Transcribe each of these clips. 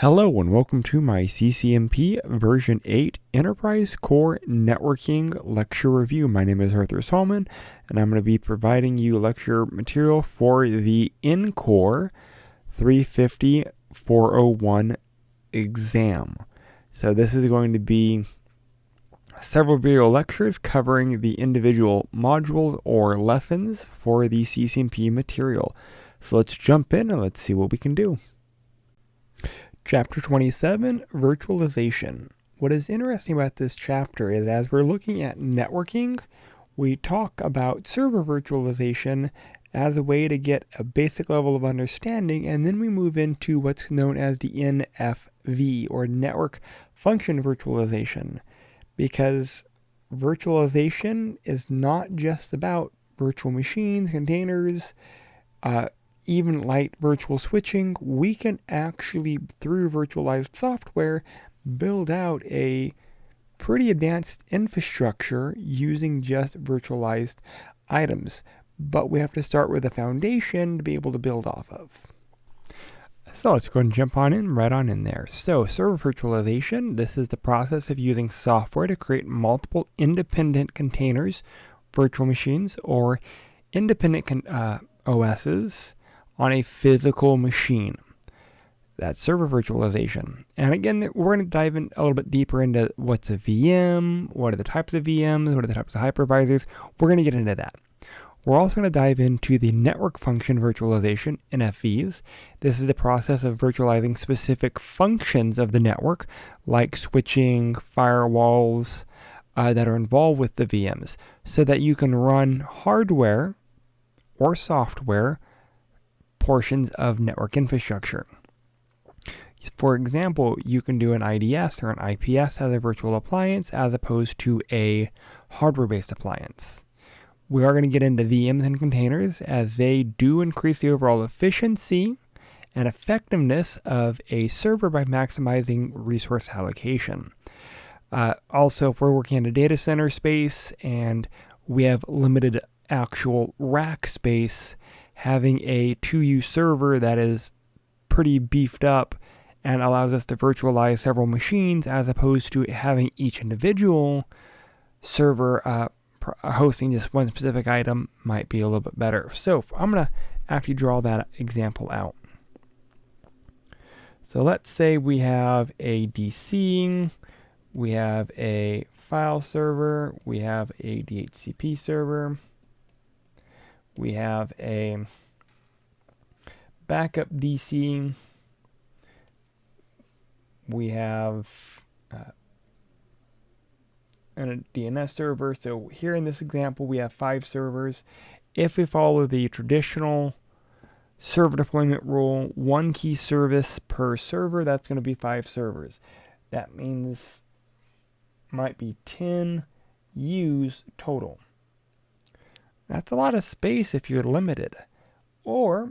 Hello and welcome to my CCNP version 8 Enterprise Core Networking lecture review. My name is Arthur Solomon and I'm going to be providing you lecture material for the ENCOR 350-401 exam. So this is going to be several video lectures covering the individual modules or lessons for the CCNP material. So let's jump in and let's see what we can do. Chapter 27, Virtualization. What is interesting about this chapter is as we're looking at networking, we talk about server virtualization as a way to get a basic level of understanding, and then we move into what's known as the NFV, or Network Function Virtualization, because virtualization is not just about virtual machines, containers, even light virtual switching. We can actually, through virtualized software, build out a pretty advanced infrastructure using just virtualized items. But we have to start with a foundation to be able to build off of. So let's go and jump on in, right on in there. So server virtualization, this is the process of using software to create multiple independent containers, virtual machines, or independent OSs on a physical machine. That's server virtualization. And again, we're going to dive in a little bit deeper into what's a VM, what are the types of VMs, what are the types of hypervisors. We're going to get into that. We're also going to dive into the network function virtualization, NFVs. This is the process of virtualizing specific functions of the network, like switching, firewalls, that are involved with the VMs, so that you can run hardware or software portions of network infrastructure. For example, you can do an IDS or an IPS as a virtual appliance as opposed to a hardware-based appliance. We are going to get into VMs and containers as they do increase the overall efficiency and effectiveness of a server by maximizing resource allocation. Also, if we're working in a data center space and we have limited actual rack space, having a 2U server that is pretty beefed up and allows us to virtualize several machines as opposed to having each individual server hosting just one specific item might be a little bit better. So I'm going to actually draw that example out. So let's say we have a DC, we have a file server, we have a DHCP server, we have a backup DC, we have a DNS server. So here in this example, we have 5 servers. If we follow the traditional server deployment rule, 1 key service per server, that's going to be 5 servers. That means might be 10 U's total. That's a lot of space if you're limited. Or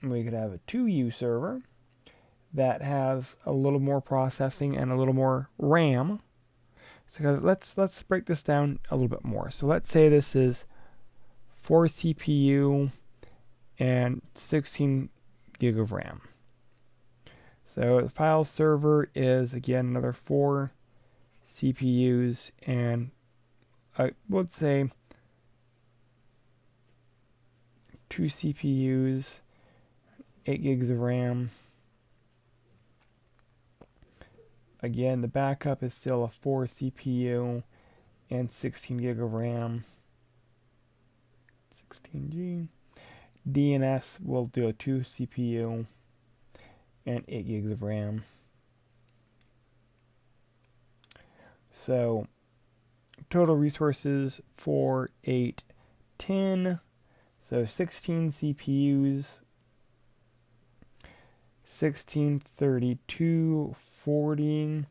we could have a 2U server that has a little more processing and a little more RAM. So let's break this down a little bit more. So let's say this is 4 CPU and 16 gig of RAM. So the file server is again another 4 CPUs and let's say 2 CPUs, 8 gigs of RAM. Again, the backup is still a 4 CPU and 16 gig of RAM. 16G. DNS will do a 2 CPU and 8 gigs of RAM. So total resources 4, 8, 10. So 16 CPUs, 16, 32, 40,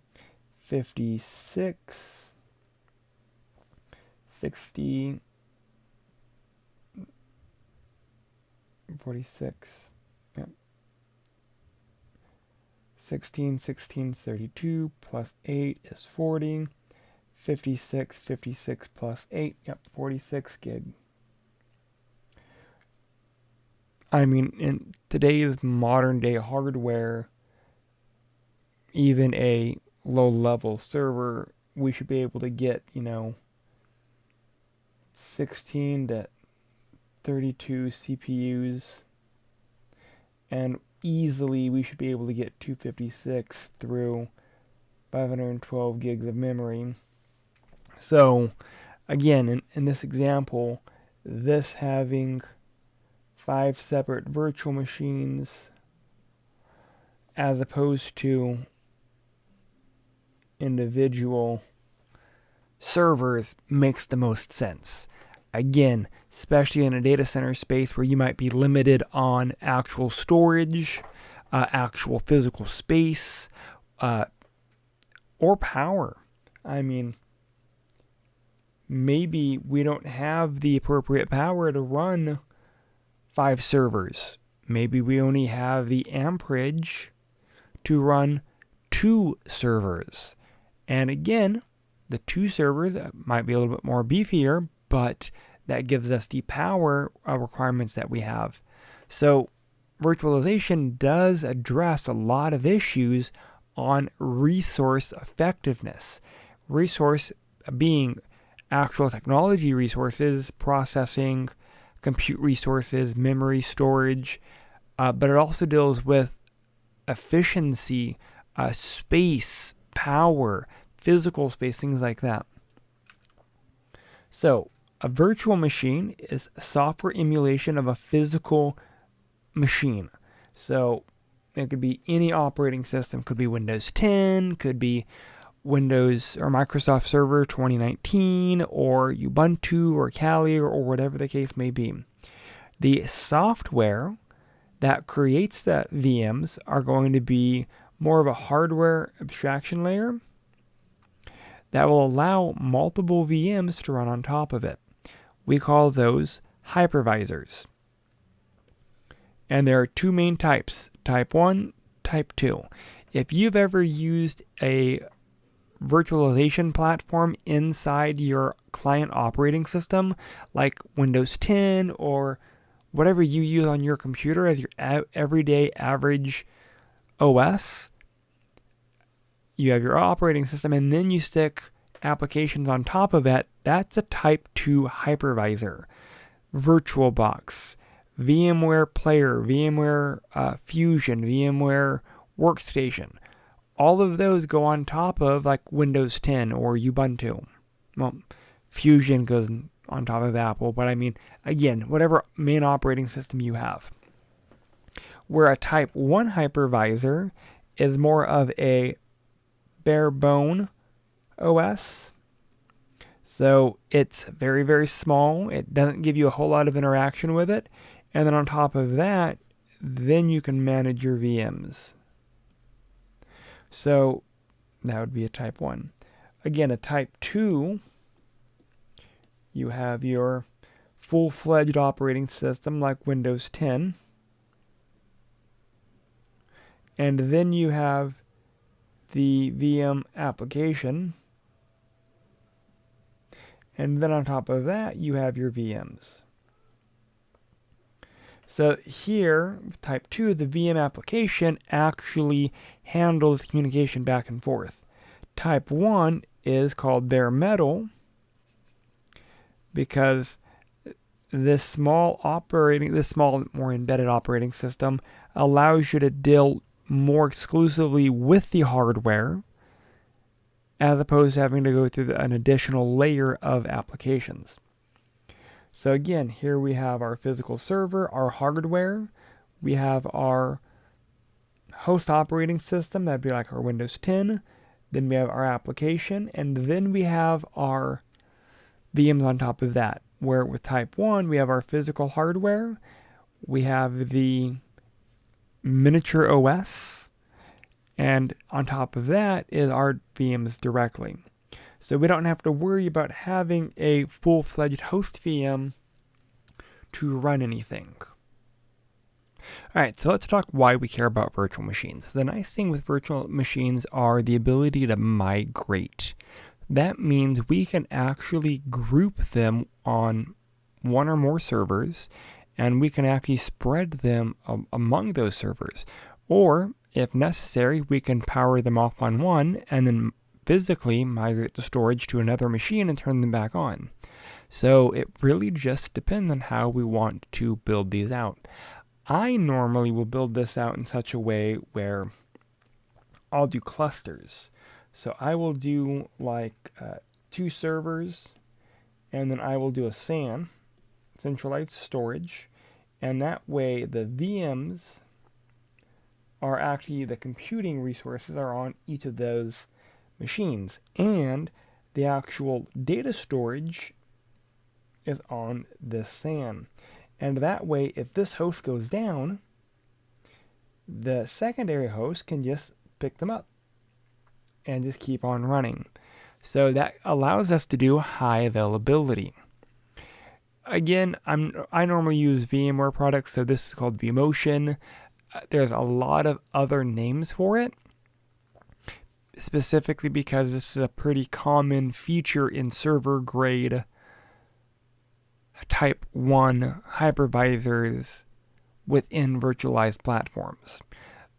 56, 60, 46, yep. 16, 32 plus 8 is 40, 56 plus 8, yep, 46 gig. I mean, in today's modern day hardware, even a low-level server, we should be able to get, 16 to 32 CPUs, and easily we should be able to get 256 through 512 gigs of memory. So again, in this example, this having 5 separate virtual machines as opposed to individual servers makes the most sense. Again, especially in a data center space where you might be limited on actual storage, actual physical space, or power. I mean, maybe we don't have the appropriate power to run 5 servers. Maybe we only have the amperage to run 2 servers. And again, the 2 servers might be a little bit more beefier, but that gives us the power requirements that we have. So virtualization does address a lot of issues on resource effectiveness. Resource being actual technology resources, processing, compute resources, memory, storage, but it also deals with efficiency, space, power, physical space, things like that. So a virtual machine is a software emulation of a physical machine. So it could be any operating system. Could be Windows 10, could be Windows or Microsoft Server 2019, or Ubuntu or Kali, or whatever the case may be. The software that creates the VMs are going to be more of a hardware abstraction layer that will allow multiple VMs to run on top of it. We call those hypervisors. And there are 2 main types, type 1, type 2. If you've ever used a virtualization platform inside your client operating system, like Windows 10 or whatever you use on your computer as your everyday average OS, you have your operating system and then you stick applications on top of it. That's a type 2 hypervisor. VirtualBox, VMware Player, VMware Fusion, VMware Workstation. All of those go on top of like Windows 10 or Ubuntu. Well, Fusion goes on top of Apple, but I mean, again, whatever main operating system you have. Where a type 1 hypervisor is more of a bare bone OS. So it's very, very small. It doesn't give you a whole lot of interaction with it. And then on top of that, then you can manage your VMs. So that would be a type 1. Again, a type 2, you have your full-fledged operating system like Windows 10. And then you have the VM application. And then on top of that, you have your VMs. So here, with type 2, the VM application actually handles communication back and forth. Type 1 is called bare metal because this small, more embedded operating system allows you to deal more exclusively with the hardware as opposed to having to go through an additional layer of applications. So again, here we have our physical server, our hardware. We have our host operating system, that'd be like our Windows 10. Then we have our application, and then we have our VMs on top of that. Where with type 1, we have our physical hardware. We have the miniature OS, and on top of that is our VMs directly. So we don't have to worry about having a full-fledged host VM to run anything. Alright, so let's talk why we care about virtual machines. The nice thing with virtual machines are the ability to migrate. That means we can actually group them on one or more servers, and we can actually spread them among those servers. Or, if necessary, we can power them off on one and then physically migrate the storage to another machine and turn them back on. So it really just depends on how we want to build these out. I normally will build this out in such a way where I'll do clusters. So I will do like 2 servers, and then I will do a SAN, centralized storage, and that way the VMs are actually, the computing resources are on each of those machines, and the actual data storage is on this SAN. And that way, if this host goes down, the secondary host can just pick them up and just keep on running. So that allows us to do high availability. Again, I normally use VMware products, so this is called vMotion. There's a lot of other names for it, specifically because this is a pretty common feature in server grade type 1 hypervisors within virtualized platforms.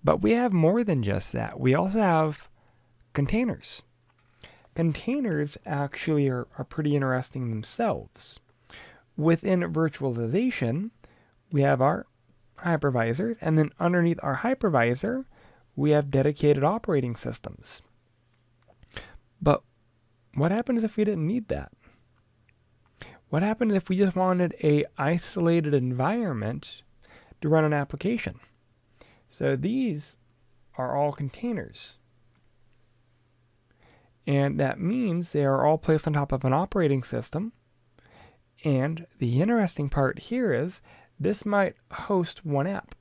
But we have more than just that. We also have containers. Containers actually are pretty interesting themselves. Within virtualization, we have our hypervisors, and then underneath our hypervisor, we have dedicated operating systems. But what happens if we didn't need that? What happens if we just wanted an isolated environment to run an application? So these are all containers. And that means they are all placed on top of an operating system. And the interesting part here is this might host one app,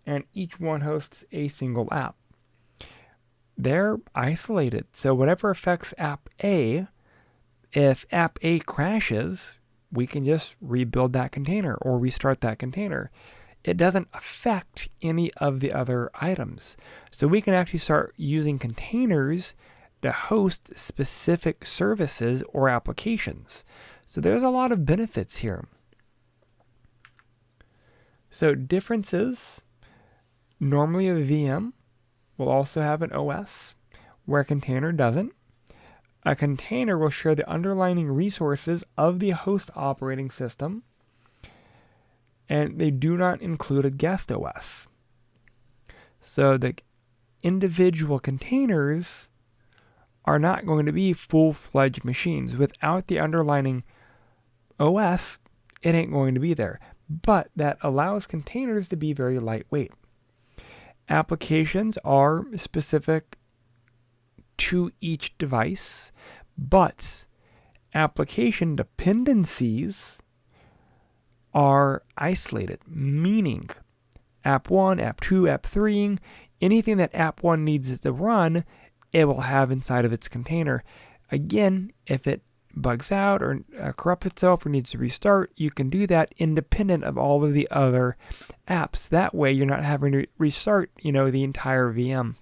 and each one hosts a single app. They're isolated, so whatever affects app A, if app A crashes, we can just rebuild that container or restart that container. It doesn't affect any of the other items. So we can actually start using containers to host specific services or applications. So there's a lot of benefits here. So differences, normally a VM will also have an OS, where a container doesn't. A container will share the underlying resources of the host operating system, and they do not include a guest OS. So the individual containers are not going to be full-fledged machines. Without the underlying OS, it ain't going to be there. But that allows containers to be very lightweight. Applications are specific to each device, but application dependencies are isolated, meaning app 1, app 2, app 3, anything that app 1 needs to run, it will have inside of its container. Again, if it bugs out or corrupts itself or needs to restart, you can do that independent of all of the other apps. That way you're not having to restart, the entire VM.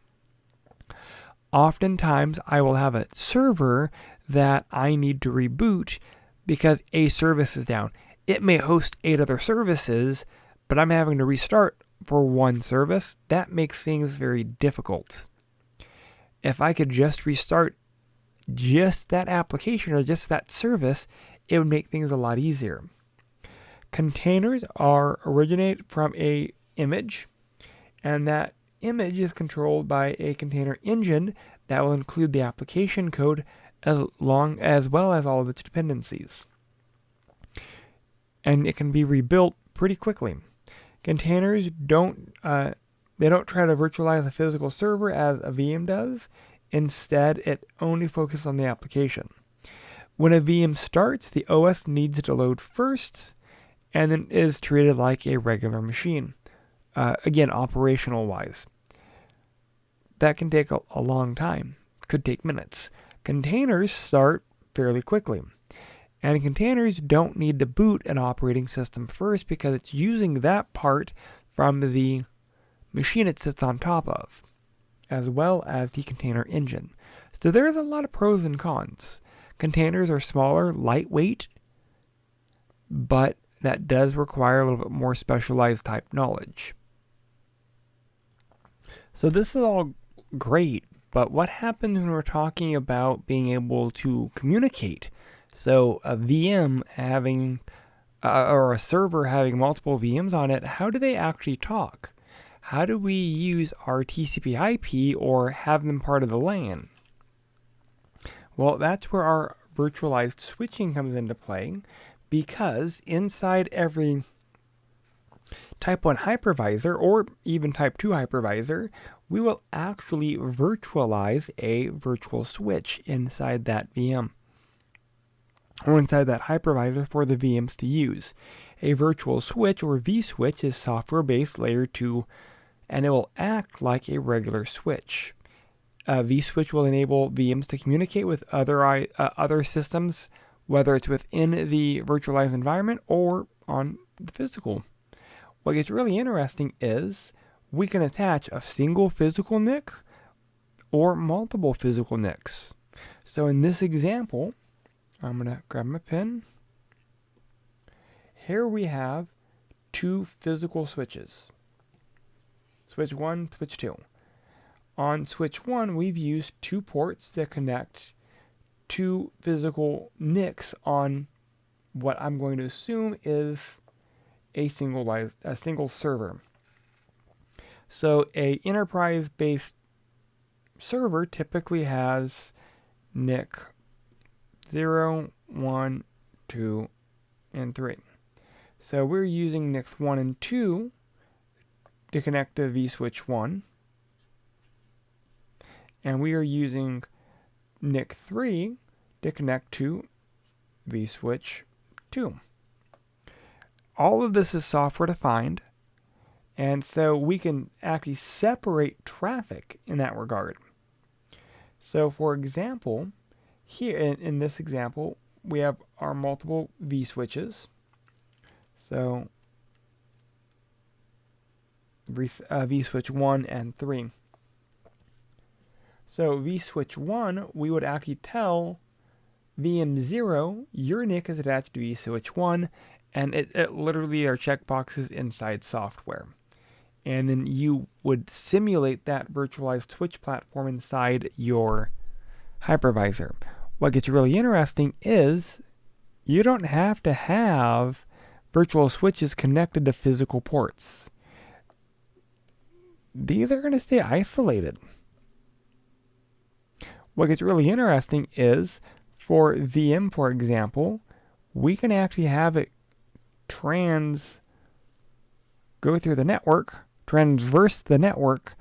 Oftentimes I will have a server that I need to reboot because a service is down. It may host 8 other services, but I'm having to restart for one service. That makes things very difficult. If I could just restart just that application or just that service, it would make things a lot easier. Containers originate from an image, and that image is controlled by a container engine that will include the application code as well as all of its dependencies. And it can be rebuilt pretty quickly. Containers don't try to virtualize a physical server as a VM does. Instead, it only focuses on the application. When a VM starts, the OS needs to load first, and then is treated like a regular machine. Again, operational-wise. That can take a long time. Could take minutes. Containers start fairly quickly. And containers don't need to boot an operating system first because it's using that part from the machine it sits on top of, as well as the container engine. So there's a lot of pros and cons. Containers are smaller, lightweight, but that does require a little bit more specialized type knowledge. So this is all great, but what happens when we're talking about being able to communicate? So a VM having, or a server having multiple VMs on it, how do they actually talk? How do we use our TCP/IP or have them part of the LAN? Well, that's where our virtualized switching comes into play, because inside every Type 1 hypervisor, or even Type 2 hypervisor, we will actually virtualize a virtual switch inside that VM, or inside that hypervisor for the VMs to use. A virtual switch, or vSwitch, is software-based layer 2, and it will act like a regular switch. vSwitch will enable VMs to communicate with other systems, whether it's within the virtualized environment or on the physical. What gets really interesting is we can attach a single physical NIC or multiple physical NICs. So in this example, I'm going to grab my pen. Here we have two physical switches. Switch 1, switch 2. On switch 1, we've used two ports that connect two physical NICs on what I'm going to assume is a single server. So a enterprise-based server typically has NIC 0, 1, 2, and 3. So we're using NICs 1 and 2 to connect to vSwitch 1, and we are using NIC 3 to connect to vSwitch 2. All of this is software defined, and so we can actually separate traffic in that regard. So for example, here in this example, we have our multiple vSwitches. So vSwitch 1 and 3. So vSwitch 1, we would actually tell VM 0, your NIC is attached to vSwitch 1, and it literally are checkboxes inside software. And then you would simulate that virtualized switch platform inside your hypervisor. What gets really interesting is you don't have to have virtual switches connected to physical ports. These are going to stay isolated. What gets really interesting is for VM, for example, we can actually have it go through the network, transverse the network,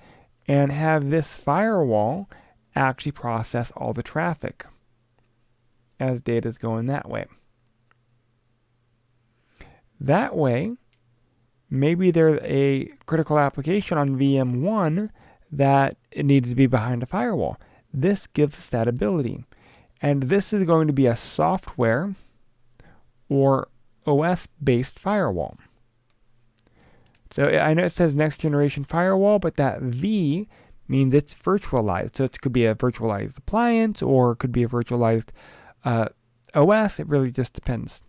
and have this firewall actually process all the traffic as data is going that way. That way, maybe there's a critical application on VM1 that it needs to be behind a firewall. This gives us that ability. And this is going to be a software or OS-based firewall. So I know it says next generation firewall, but that V means it's virtualized. So it could be a virtualized appliance or it could be a virtualized OS. It really just depends.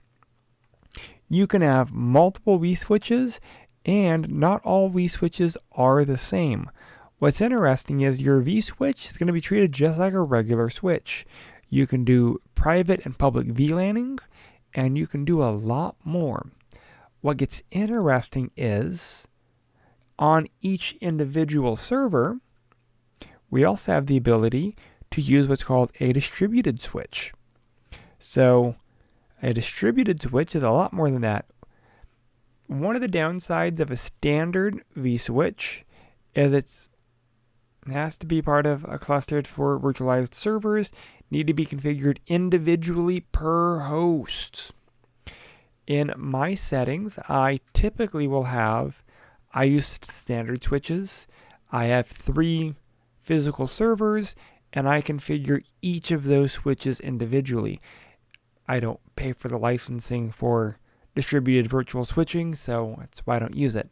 You can have multiple vSwitches, and not all vSwitches are the same. What's interesting is your vSwitch is going to be treated just like a regular switch. You can do private and public VLANing, and you can do a lot more. What gets interesting is on each individual server, we also have the ability to use what's called a distributed switch. So a distributed switch is a lot more than that. One of the downsides of a standard vSwitch is it has to be part of a cluster for virtualized servers, need to be configured individually per host. In my settings, I typically will I use standard switches. I have 3 physical servers, and I configure each of those switches individually. I don't pay for the licensing for distributed virtual switching, so that's why I don't use it.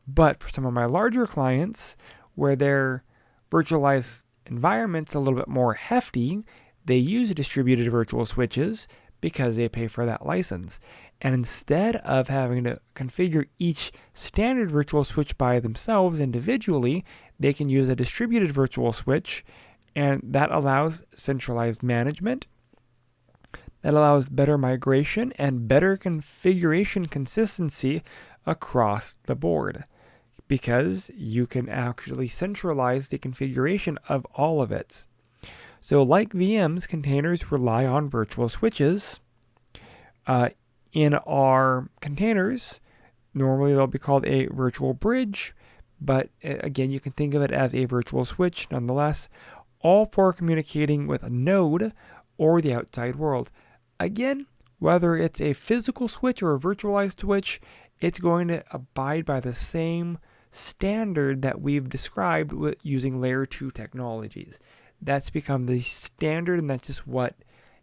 But for some of my larger clients, where their virtualized environment's a little bit more hefty, they use distributed virtual switches because they pay for that license. And instead of having to configure each standard virtual switch by themselves individually, they can use a distributed virtual switch, and that allows centralized management. That allows better migration and better configuration consistency across the board, because you can actually centralize the configuration of all of it. So like VMs, containers rely on virtual switches. In our containers, normally they'll be called a virtual bridge, but again, you can think of it as a virtual switch nonetheless, all for communicating with a node or the outside world. Again, whether it's a physical switch or a virtualized switch, it's going to abide by the same standard that we've described with using layer 2 technologies. That's become the standard, and that's just what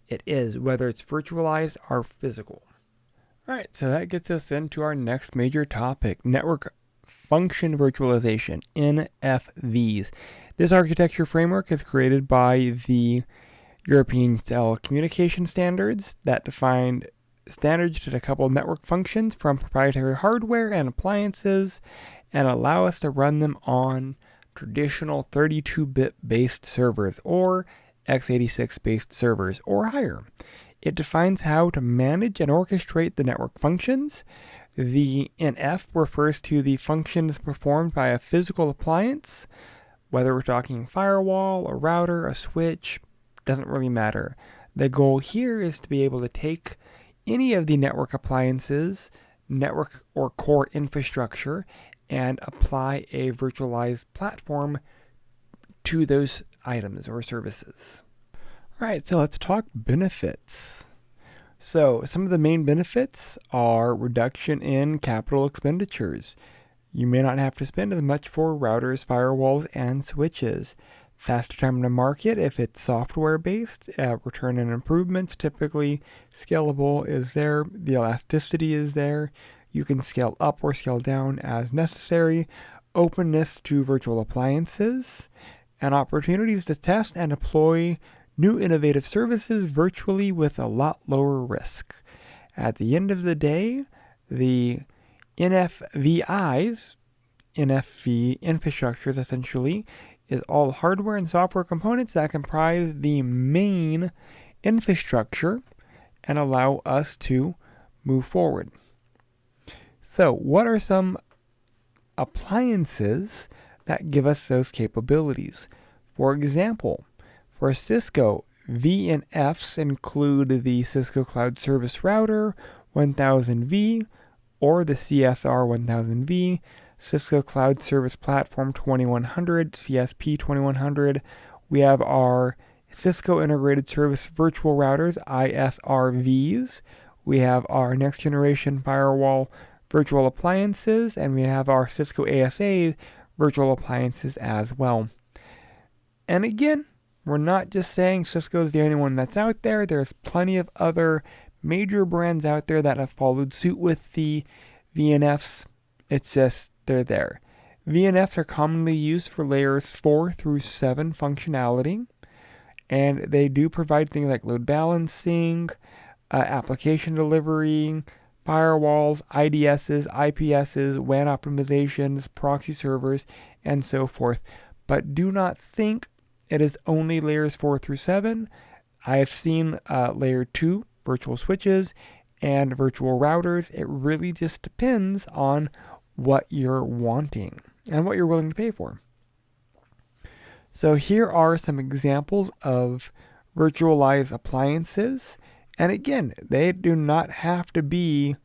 it is, whether it's virtualized or physical. All right, so that gets us into our next major topic, network function virtualization, NFVs. This architecture framework is created by the European Telecommunication Standards that defined standards to decouple network functions from proprietary hardware and appliances and allow us to run them on traditional 32-bit based servers or x86 based servers or higher. It defines how to manage and orchestrate the network functions. The NF refers to the functions performed by a physical appliance, whether we're talking firewall, a router, a switch, doesn't really matter. The goal here is to be able to take any of the network appliances, network or core infrastructure, and apply a virtualized platform to those items or services. All right, so let's talk benefits. So some of the main benefits are reduction in capital expenditures. You may not have to spend as much for routers, firewalls, and switches. Faster time to market if it's software-based. Return on improvements, typically scalable is there. The elasticity is there. You can scale up or scale down as necessary. Openness to virtual appliances, and opportunities to test and deploy new innovative services virtually with a lot lower risk. At the end of the day, the NFV infrastructures essentially is all hardware and software components that comprise the main infrastructure and allow us to move forward. So, what are some appliances that give us those capabilities? For example, for Cisco, VNFs include the Cisco Cloud Service Router 1000V or the CSR 1000V, Cisco Cloud Service Platform 2100, CSP 2100. We have our Cisco Integrated Service Virtual Routers, ISRVs. We have our next generation firewall virtual appliances, and we have our Cisco ASA virtual appliances as well. And again, we're not just saying Cisco is the only one that's out there. There's plenty of other major brands out there that have followed suit with the VNFs. It's just they're there. VNFs are commonly used for layers 4 through 7 functionality, and they do provide things like load balancing, application delivery, firewalls, IDSs, IPSs, WAN optimizations, proxy servers, and so forth. But do not think it is only layers 4 through 7. I have seen layer 2 virtual switches and virtual routers. It really just depends on what you're wanting and what you're willing to pay for. So here are some examples of virtualized appliances. And again, they do not have to be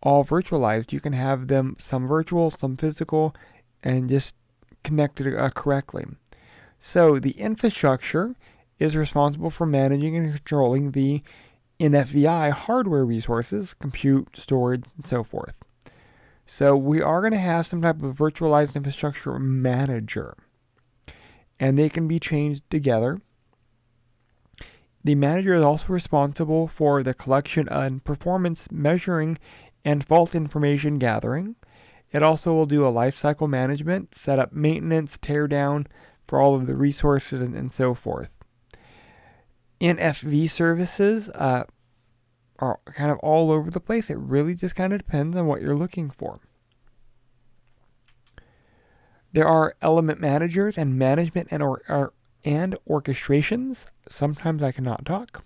all virtualized. You can have them some virtual, some physical, and just connected correctly. So the infrastructure is responsible for managing and controlling the NFVI hardware resources, compute, storage, and so forth. So we are going to have some type of virtualized infrastructure manager, and they can be changed together. The manager is also responsible for the collection and performance measuring and fault information gathering. It also will do a lifecycle management, set up maintenance, tear down for all of the resources, and so forth. NFV services are are kind of all over the place. It really just kind of depends on what you're looking for. There are element managers and management and orchestrations. Sometimes I cannot talk.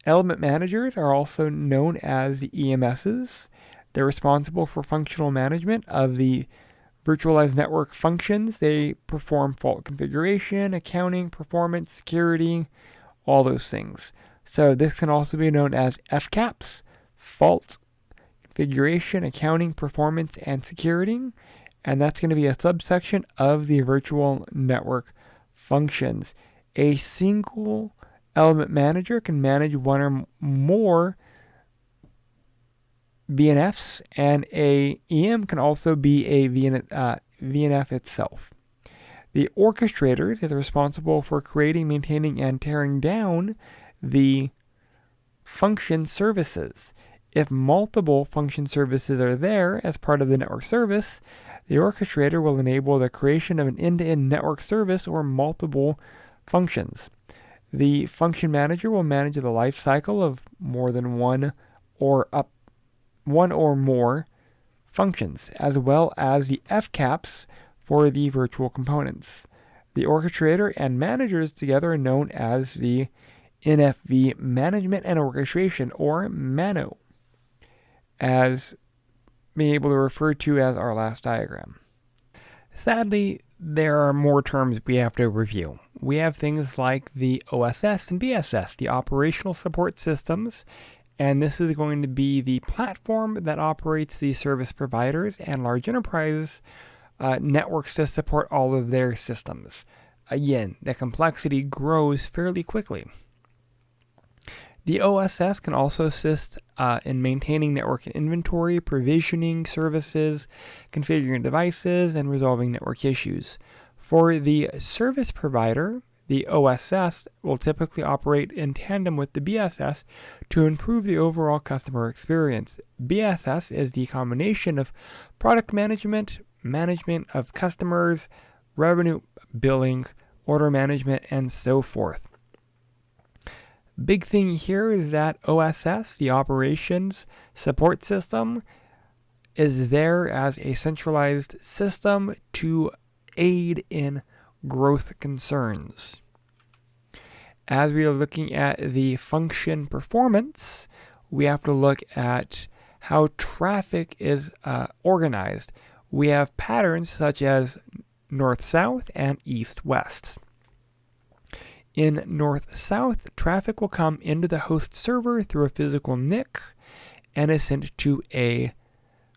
Element managers are also known as the EMSs. They're responsible for functional management of the virtualized network functions. They perform fault configuration, accounting, performance, security, all those things. So this can also be known as FCAPs, fault configuration, accounting, performance, and security. And that's going to be a subsection of the virtual network functions. A single element manager can manage one or more VNFs, and a EM can also be a VNF itself. The orchestrators is responsible for creating, maintaining, and tearing down the function services. If multiple function services are there as part of the network service, the orchestrator will enable the creation of an end-to-end network service or multiple functions. The function manager will manage the life cycle of more than one or more functions, as well as the FCAPs for the virtual components. The orchestrator and managers together are known as the NFV Management and Orchestration, or MANO, as being able to refer to as our last diagram. Sadly, there are more terms we have to review. We have things like the OSS and BSS, the operational support systems, and this is going to be the platform that operates the service providers and large enterprise networks to support all of their systems. Again, the complexity grows fairly quickly. The OSS can also assist in maintaining network inventory, provisioning services, configuring devices, and resolving network issues. For the service provider, the OSS will typically operate in tandem with the BSS to improve the overall customer experience. BSS is the combination of product management, management of customers, revenue billing, order management, and so forth. Big thing here is that OSS, the operations support system, is there as a centralized system to aid in growth concerns. As we are looking at the function performance, we have to look at how traffic is organized. We have patterns such as north-south and east-west. In north-south, traffic will come into the host server through a physical NIC and is sent to a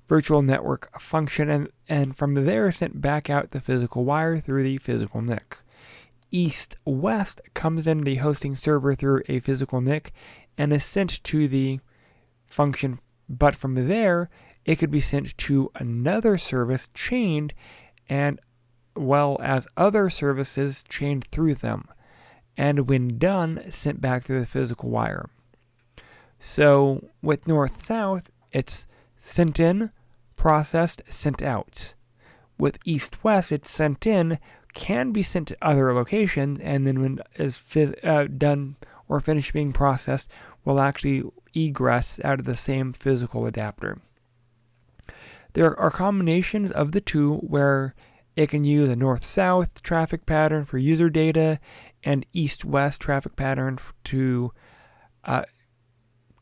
virtual network function, and from there sent back out the physical wire through the physical NIC. East-west comes into the hosting server through a physical NIC and is sent to the function, but from there it could be sent to another service chained, and well as other services chained through them, and when done, sent back through the physical wire. So with north-south, it's sent in, processed, sent out. With east-west, it's sent in, can be sent to other locations, and then when it's done or finished being processed, will actually egress out of the same physical adapter. There are combinations of the two where it can use a north-south traffic pattern for user data and east-west traffic pattern to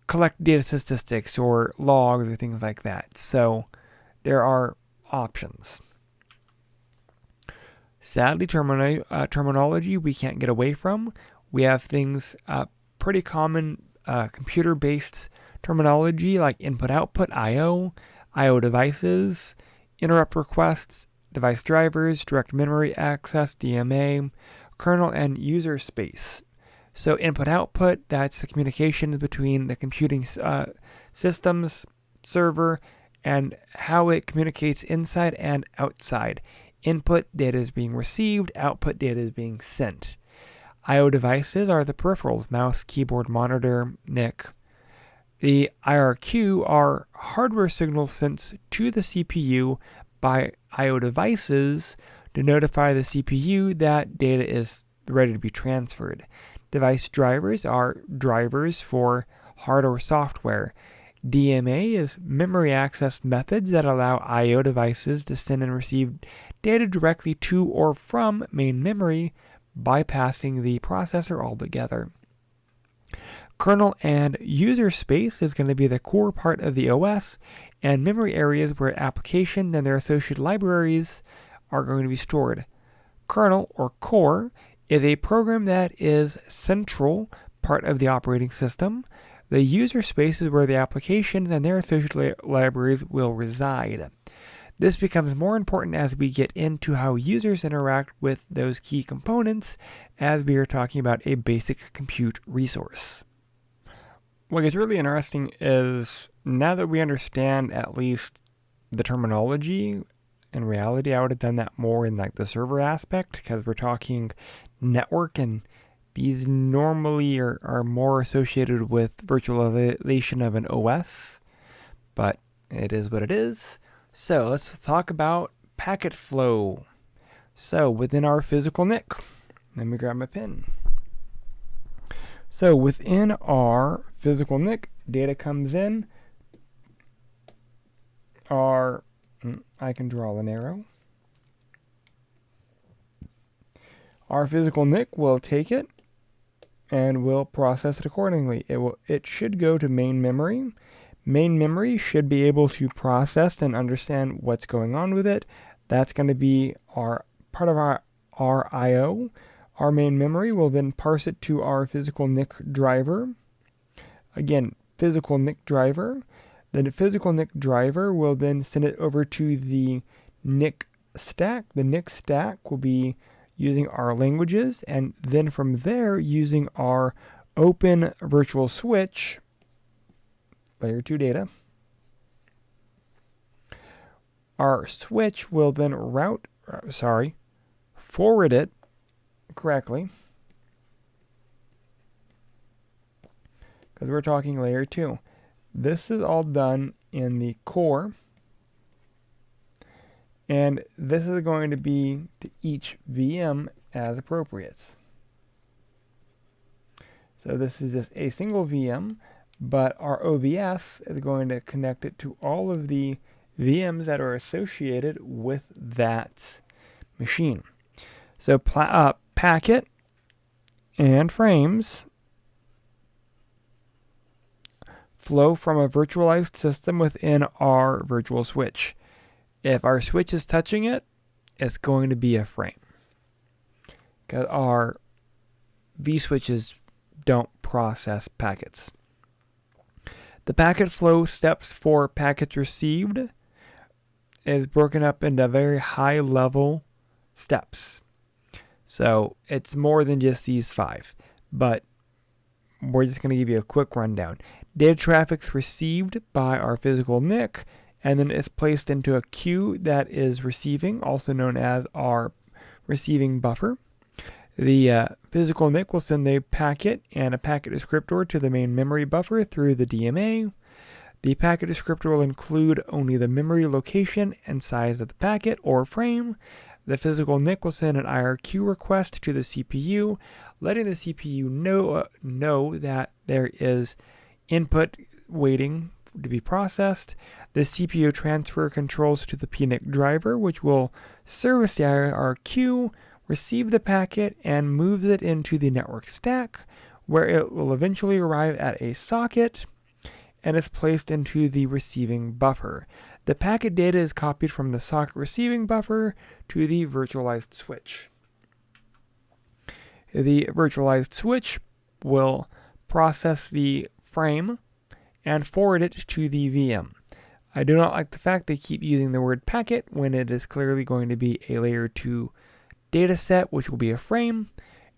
collect data statistics or logs or things like that. So there are options. Sadly, terminology we can't get away from. We have things pretty common computer-based terminology like input-output, I/O, I/O devices, interrupt requests, device drivers, direct memory access, DMA, kernel, and user space. So input-output, that's the communications between the computing systems, server, and how it communicates inside and outside. Input data is being received, output data is being sent. I/O devices are the peripherals, mouse, keyboard, monitor, NIC. The IRQ are hardware signals sent to the CPU by I/O devices to notify the CPU that data is ready to be transferred. Device drivers are drivers for hardware or software. DMA is memory access methods that allow I/O devices to send and receive data directly to or from main memory, bypassing the processor altogether. Kernel and user space is going to be the core part of the OS, and memory areas where applications and their associated libraries are going to be stored. Kernel, or core, is a program that is central part of the operating system. The user space is where the applications and their associated libraries will reside. This becomes more important as we get into how users interact with those key components, as we are talking about a basic compute resource. What gets really interesting is, now that we understand at least the terminology, in reality I would have done that more in like the server aspect, because we're talking network, and these normally are more associated with virtualization of an OS, but it is what it is. So let's talk about packet flow. So within our physical NIC, let me grab my pen. So within our physical NIC, data comes in. I can draw an arrow. Our physical NIC will take it and will process it accordingly. It should go to main memory. Main memory should be able to process and understand what's going on with it. That's going to be our part of our I/O. Our main memory will then parse it to our physical NIC driver. Again, physical NIC driver. The physical NIC driver will then send it over to the NIC stack. The NIC stack will be using our languages, and then from there using our open virtual switch, layer 2 data. Our switch will then forward it correctly, because we're talking layer 2. This is all done in the core, and this is going to be to each VM as appropriate. So this is just a single VM, but our OVS is going to connect it to all of the VMs that are associated with that machine. So packet and frames flow from a virtualized system within our virtual switch. If our switch is touching it, it's going to be a frame, because our vSwitches don't process packets. The packet flow steps for packets received is broken up into very high level steps. So it's more than just these 5, but we're just going to give you a quick rundown. Data traffic's received by our physical NIC, and then it's placed into a queue that is receiving, also known as our receiving buffer. The physical NIC will send a packet and a packet descriptor to the main memory buffer through the DMA. The packet descriptor will include only the memory location and size of the packet or frame. The physical NIC will send an IRQ request to the CPU, letting the CPU know that there is input waiting to be processed. The CPU transfer controls to the PNIC driver, which will service the IRQ, receive the packet, and moves it into the network stack, where it will eventually arrive at a socket and is placed into the receiving buffer. The packet data is copied from the socket receiving buffer to the virtualized switch. The virtualized switch will process the frame and forward it to the VM. I do not like the fact they keep using the word packet when it is clearly going to be a layer 2 data set, which will be a frame,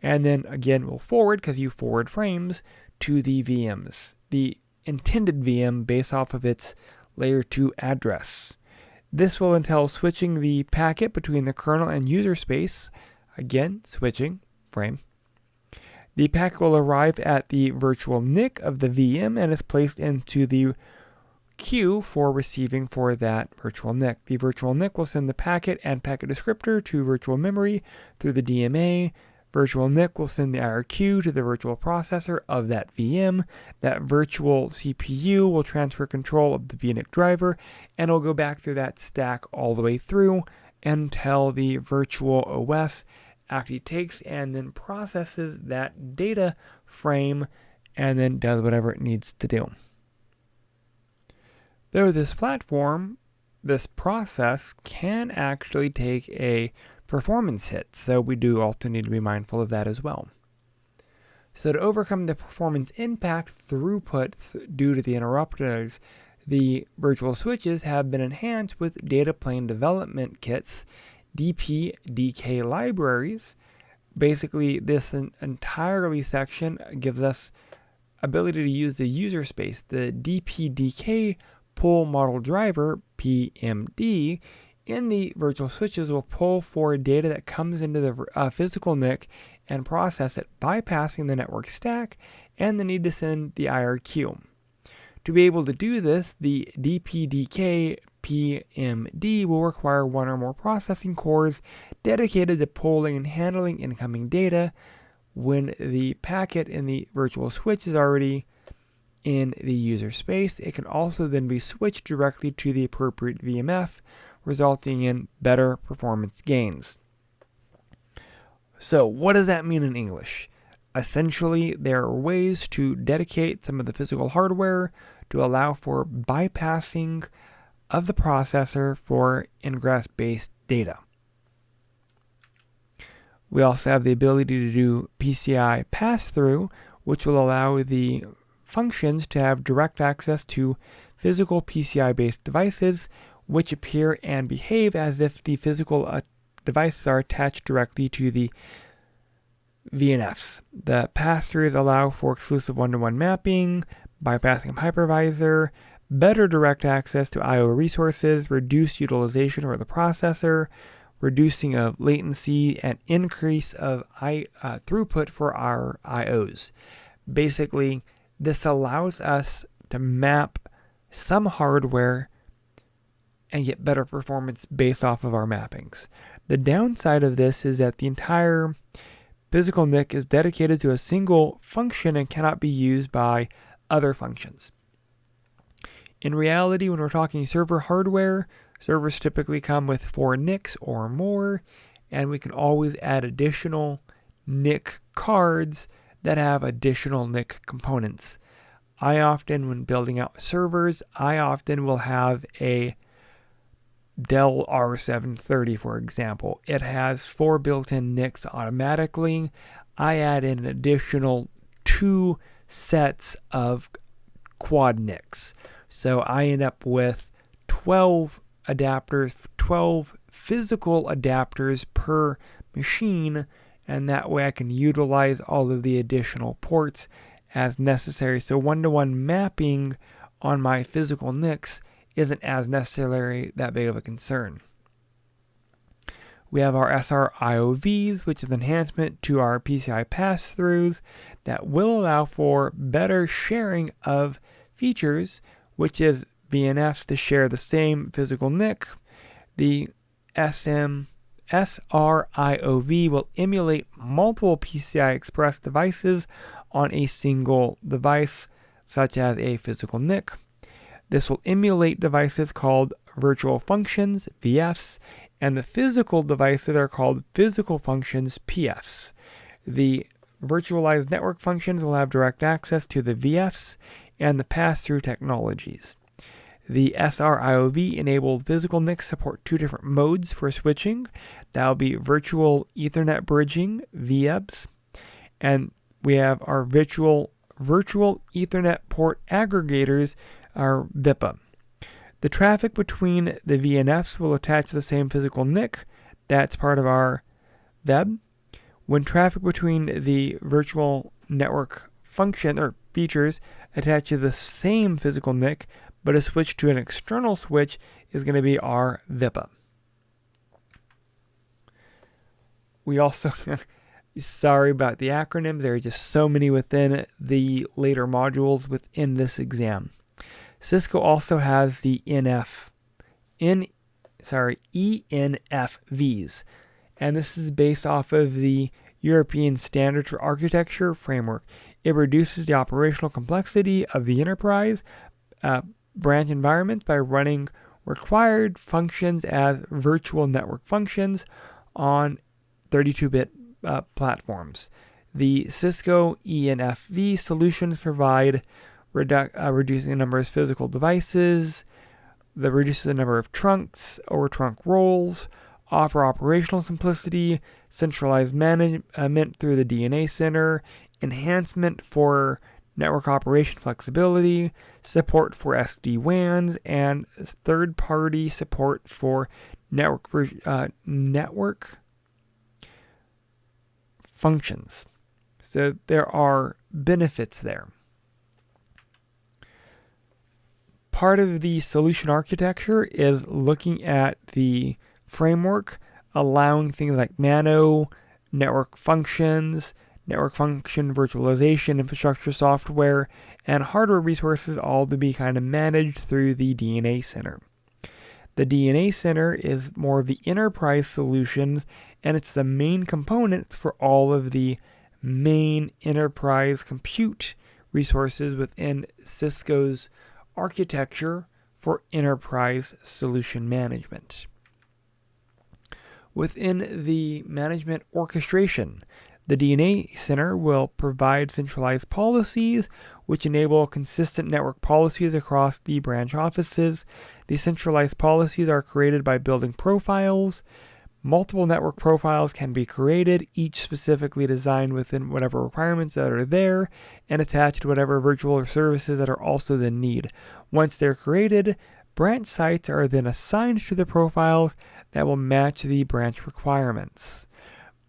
and then again we'll forward, because you forward frames, to the VMs, the intended VM based off of its layer 2 address. This will entail switching the packet between the kernel and user space, again switching frame. The packet will arrive at the virtual NIC of the VM and is placed into the queue for receiving for that virtual NIC. The virtual NIC will send the packet and packet descriptor to virtual memory through the DMA. Virtual NIC will send the IRQ to the virtual processor of that VM. That virtual CPU will transfer control of the VNIC driver, and it'll go back through that stack all the way through until the virtual OS actually takes and then processes that data frame and then does whatever it needs to do. Though this process can actually take a performance hit, so we do also need to be mindful of that as well. So to overcome the performance impact throughput due to the interrupters, the virtual switches have been enhanced with data plane development kits, DPDK libraries. Basically, this entirely section gives us ability to use the user space. The DPDK pull model driver, PMD, in the virtual switches will pull for data that comes into the physical NIC and process it, bypassing the network stack and the need to send the IRQ. To be able to do this, the DPDK PMD will require one or more processing cores dedicated to pulling and handling incoming data. When the packet in the virtual switch is already in the user space, it can also then be switched directly to the appropriate VMF, resulting in better performance gains. So what does that mean in English? Essentially, there are ways to dedicate some of the physical hardware to allow for bypassing of the processor for ingress-based data. We also have the ability to do PCI pass-through, which will allow the functions to have direct access to physical PCI-based devices, which appear and behave as if the physical devices are attached directly to the VNFs. The pass-throughs allow for exclusive one-to-one mapping, bypassing hypervisor, better direct access to I/O resources, reduced utilization for the processor, reducing of latency, and increase of throughput for our I/Os. Basically, this allows us to map some hardware and get better performance based off of our mappings. The downside of this is that the entire physical NIC is dedicated to a single function and cannot be used by other functions. In reality, when we're talking server hardware, servers typically come with 4 NICs or more, and we can always add additional NIC cards that have additional NIC components. When building out servers, I often will have a Dell R730, for example. It has 4 built-in NICs automatically. I add in an additional 2 sets of quad NICs. So I end up with 12 adapters, 12 physical adapters per machine, and that way I can utilize all of the additional ports as necessary. So one-to-one mapping on my physical NICs isn't as necessarily that big of a concern. We have our SR-IOVs, which is enhancement to our PCI pass-throughs that will allow for better sharing of features, which is VNFs to share the same physical NIC. The SR-IOV will emulate multiple PCI Express devices on a single device, such as a physical NIC. This will emulate devices called virtual functions, VFs, and the physical devices are called physical functions, PFs. The virtualized network functions will have direct access to the VFs and the pass-through technologies. The SR-IOV enabled physical NICs support 2 different modes for switching. That will be virtual Ethernet bridging, VEBs, and we have our virtual Ethernet port aggregators, our VIPA. The traffic between the VNFs will attach the same physical NIC. That's part of our VEB. When traffic between the virtual network function or features attach to the same physical NIC, but a switch to an external switch is going to be our VIPA. We also, sorry about the acronyms, there are just so many within the later modules within this exam. Cisco also has the ENFVs, and this is based off of the European standard for architecture framework. It reduces the operational complexity of the enterprise branch environment by running required functions as virtual network functions on 32-bit platforms. The Cisco ENFV solutions provide reducing the number of physical devices, that reduces the number of trunks or trunk roles, offer operational simplicity, centralized management through the DNA center, enhancement for network operation flexibility, support for SD-WANs, and third-party support for network functions. So there are benefits there. Part of the solution architecture is looking at the framework, allowing things like nano, network functions, network function virtualization, infrastructure software, and hardware resources all to be kind of managed through the DNA center. The DNA center is more of the enterprise solutions, and it's the main component for all of the main enterprise compute resources within Cisco's architecture for enterprise solution management. Within the management orchestration, the DNA Center will provide centralized policies which enable consistent network policies across the branch offices. These centralized policies are created by building profiles. Multiple network profiles can be created, each specifically designed within whatever requirements that are there and attached to whatever virtual services that are also the need. Once they're created, branch sites are then assigned to the profiles that will match the branch requirements.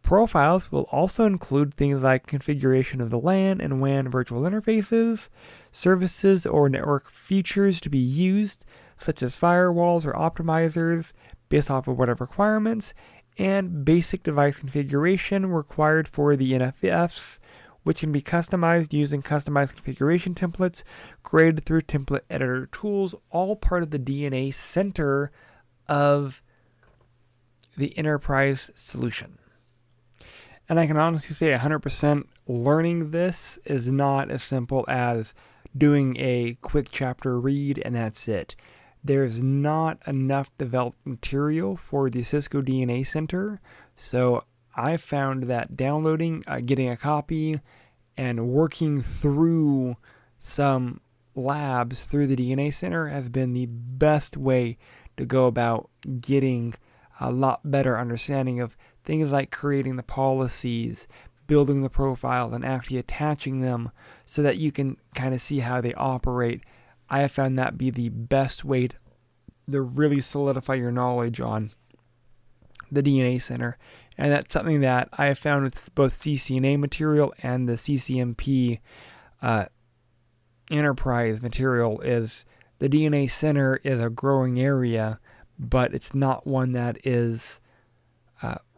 Profiles will also include things like configuration of the LAN and WAN virtual interfaces, services or network features to be used, such as firewalls or optimizers, based off of whatever requirements, and basic device configuration required for the NFFs, which can be customized using customized configuration templates created through template editor tools, all part of the DNA center of the enterprise solution. And I can honestly say 100% learning this is not as simple as doing a quick chapter read and that's it. There's not enough developed material for the Cisco DNA Center, so I found that downloading, getting a copy, and working through some labs through the DNA Center has been the best way to go about getting a lot better understanding of things like creating the policies, building the profiles, and actually attaching them so that you can kind of see how they operate. I have found that be the best way to really solidify your knowledge on the DNA Center. And that's something that I have found with both CCNA material and the CCNP enterprise material is the DNA Center is a growing area, but it's not one that is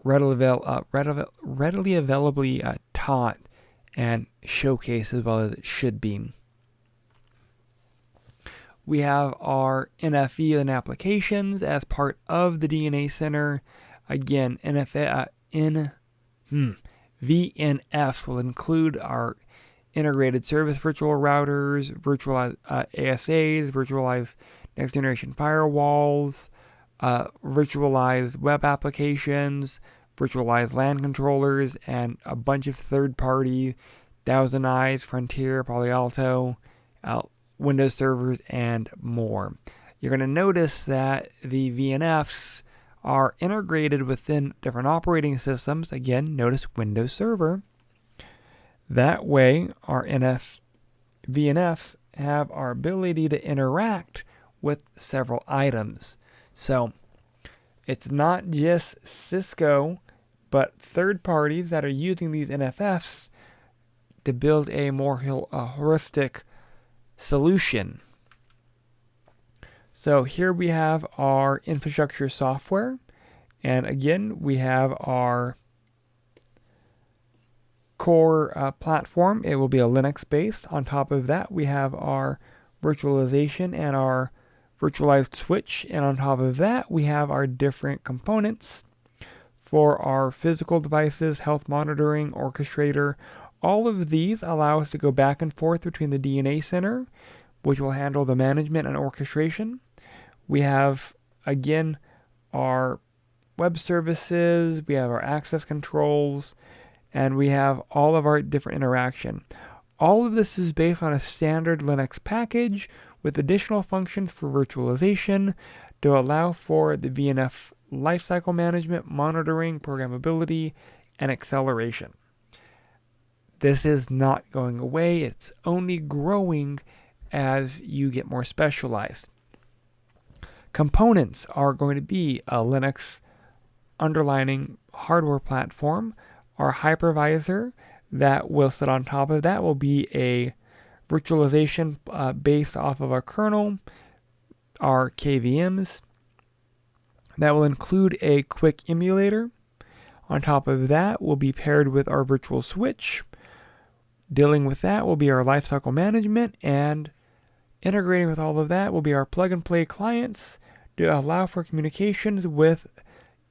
readily availably taught and showcased as well as it should be. We have our NFV and applications as part of the DNA Center. Again, VNFs will include our integrated service virtual routers, virtualized ASAs, virtualized next generation firewalls, virtualized web applications, virtualized LAN controllers, and a bunch of third-party Thousand Eyes, Frontier, Palo Alto, Windows servers, and more. You're going to notice that the VNFs are integrated within different operating systems. Again, notice Windows Server. That way, our VNFs have our ability to interact with several items. So, it's not just Cisco, but third parties that are using these NFFs to build a more holistic solution. So here we have our infrastructure software, and again we have our core platform. It will be a Linux based. On top of that we have our virtualization and our virtualized switch, and on top of that we have our different components for our physical devices, health monitoring, orchestrator. All of these allow us to go back and forth between the DNA center, which will handle the management and orchestration. We have, again, our web services, we have our access controls, and we have all of our different interaction. All of this is based on a standard Linux package with additional functions for virtualization to allow for the VNF lifecycle management, monitoring, programmability, and acceleration. This is not going away. It's only growing as you get more specialized. Components are going to be a Linux underlining hardware platform. Our hypervisor that will sit on top of that will be a virtualization based off of our kernel, our KVMs. That will include a quick emulator. On top of that will be paired with our virtual switch. Dealing with that will be our lifecycle management, and integrating with all of that will be our plug-and-play clients to allow for communications with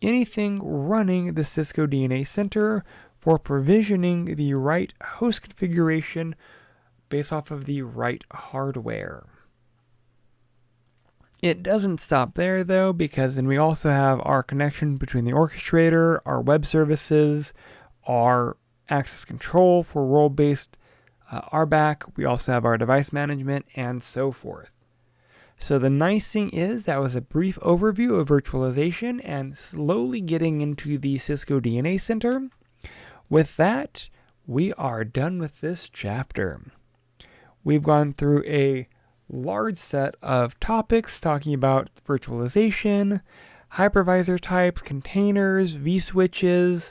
anything running the Cisco DNA Center for provisioning the right host configuration based off of the right hardware. It doesn't stop there though, because then we also have our connection between the orchestrator, our web services, our access control for role-based RBAC. We also have our device management and so forth. So the nice thing is that was a brief overview of virtualization and slowly getting into the Cisco DNA Center. With that, we are done with this chapter. We've gone through a large set of topics talking about virtualization, hypervisor types, containers, vSwitches,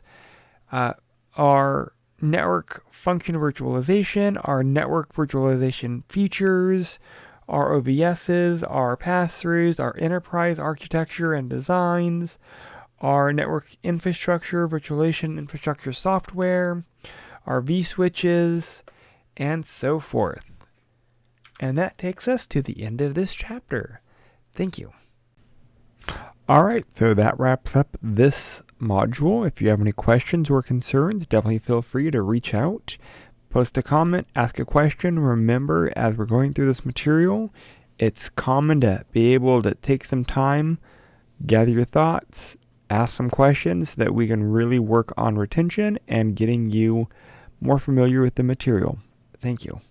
our network function virtualization, our network virtualization features, our OVSs, our pass-throughs, our enterprise architecture and designs, our network infrastructure, virtualization infrastructure software, our vSwitches, and so forth. And that takes us to the end of this chapter. Thank you. All right, so that wraps up this module. If you have any questions or concerns, definitely feel free to reach out, post a comment, ask a question. Remember, as we're going through this material, it's common to be able to take some time, gather your thoughts, ask some questions so that we can really work on retention and getting you more familiar with the material. Thank you.